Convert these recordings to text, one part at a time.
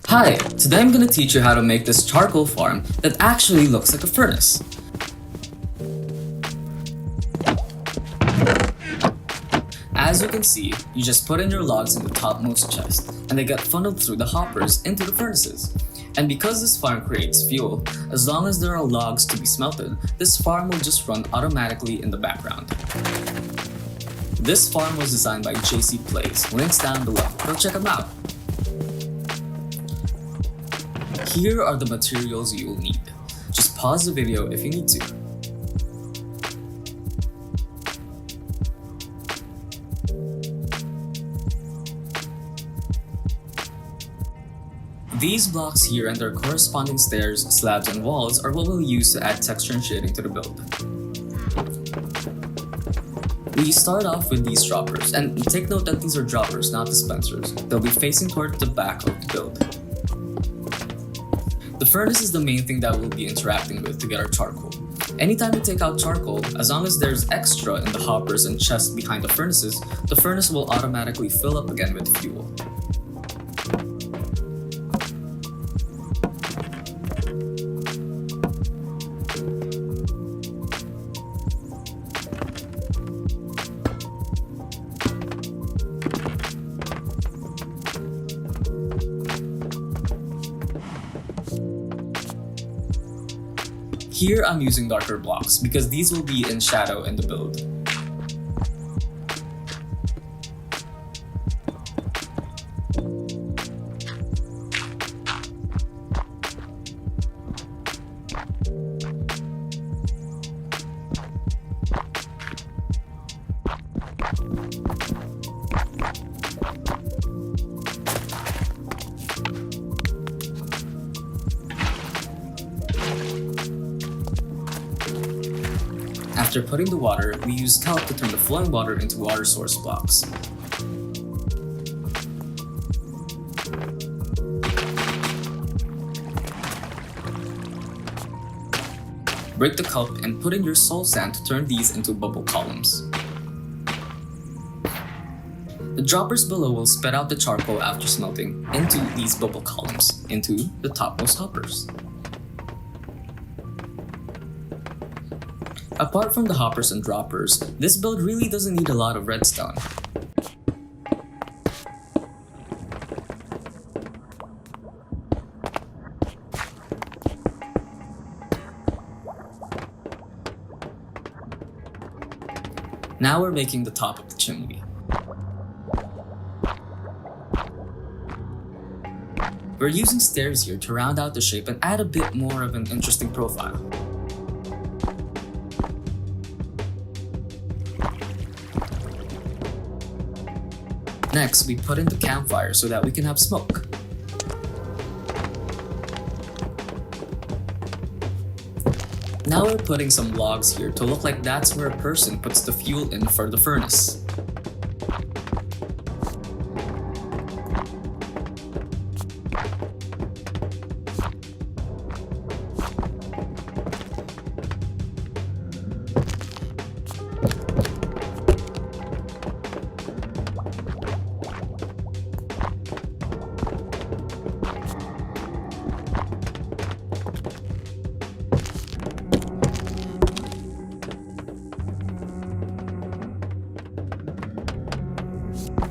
Hi, today I'm gonna teach you how to make this charcoal farm that actually looks like a furnace. As you can see, you just put in your logs in the topmost chest, and they get funneled through the hoppers into the furnaces. And because this farm creates fuel, as long as there are logs to be smelted, this farm will just run automatically in the background. This farm was designed by JC Plays, links down below, go check them out. Here are the materials you will need. Just pause the video if you need to. These blocks here and their corresponding stairs, slabs, and walls are what we'll use to add texture and shading to the build. We start off with these droppers, and take note that these are droppers, not dispensers. They'll be facing toward the back of the build. The furnace is the main thing that we'll be interacting with to get our charcoal. Anytime we take out charcoal, as long as there's extra in the hoppers and chests behind the furnace will automatically fill up again with fuel. Here I'm using darker blocks because these will be in shadow in the build. After putting the water, we use kelp to turn the flowing water into water source blocks. Break the kelp and put in your soul sand to turn these into bubble columns. The droppers below will spit out the charcoal after smelting into these bubble columns, into the topmost hoppers. Apart from the hoppers and droppers, this build really doesn't need a lot of redstone. Now we're making the top of the chimney. We're using stairs here to round out the shape and add a bit more of an interesting profile. Next, we put in the campfire so that we can have smoke. Now we're putting some logs here to look like that's where a person puts the fuel in for the furnace.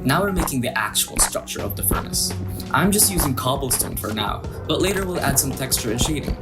Now we're making the actual structure of the furnace. I'm just using cobblestone for now, but later we'll add some texture and shading.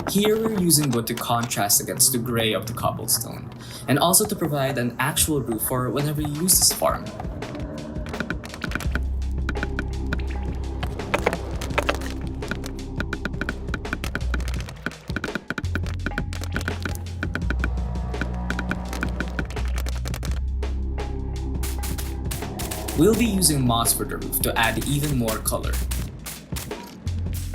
Here we're using wood to contrast against the gray of the cobblestone, and also to provide an actual roof for whenever you use this farm. We'll be using moss for the roof to add even more color.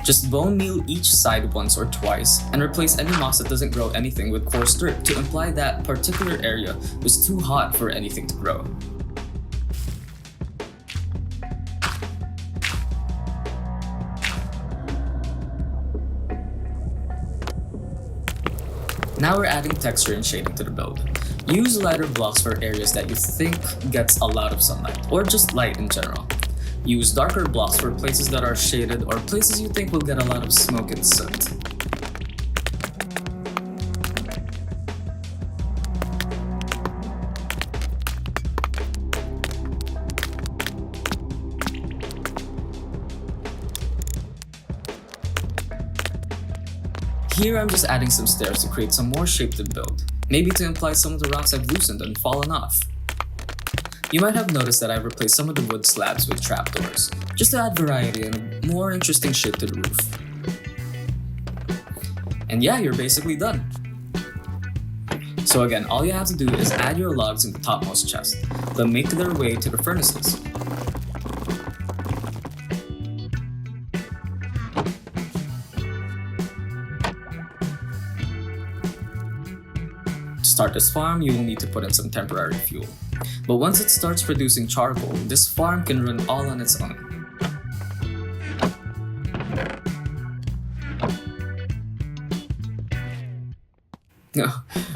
Just bone meal each side once or twice, and replace any moss that doesn't grow anything with coarse dirt to imply that particular area was too hot for anything to grow. Now we're adding texture and shading to the build. Use lighter blocks for areas that you think gets a lot of sunlight, or just light in general. Use darker blocks for places that are shaded or places you think will get a lot of smoke and soot. Here I'm just adding some stairs to create some more shape to the build, maybe to imply some of the rocks I've loosened and fallen off. You might have noticed that I've replaced some of the wood slabs with trapdoors, just to add variety and a more interesting shape to the roof. And yeah, you're basically done. So again, all you have to do is add your logs in the topmost chest, then make their way to the furnaces. To start this farm, you will need to put in some temporary fuel. But once it starts producing charcoal, this farm can run all on its own.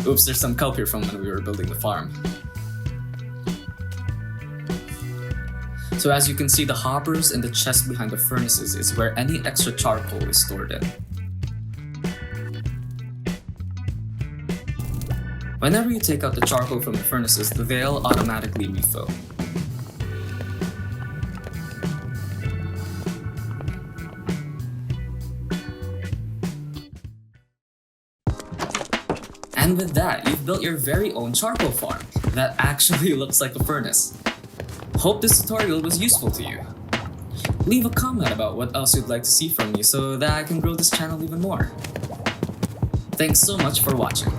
Oops, there's some kelp here from when we were building the farm. So as you can see, the hoppers and the chest behind the furnaces is where any extra charcoal is stored in. Whenever you take out the charcoal from the furnaces, they'll automatically refill. And with that, you've built your very own charcoal farm that actually looks like a furnace. Hope this tutorial was useful to you. Leave a comment about what else you'd like to see from me so that I can grow this channel even more. Thanks so much for watching.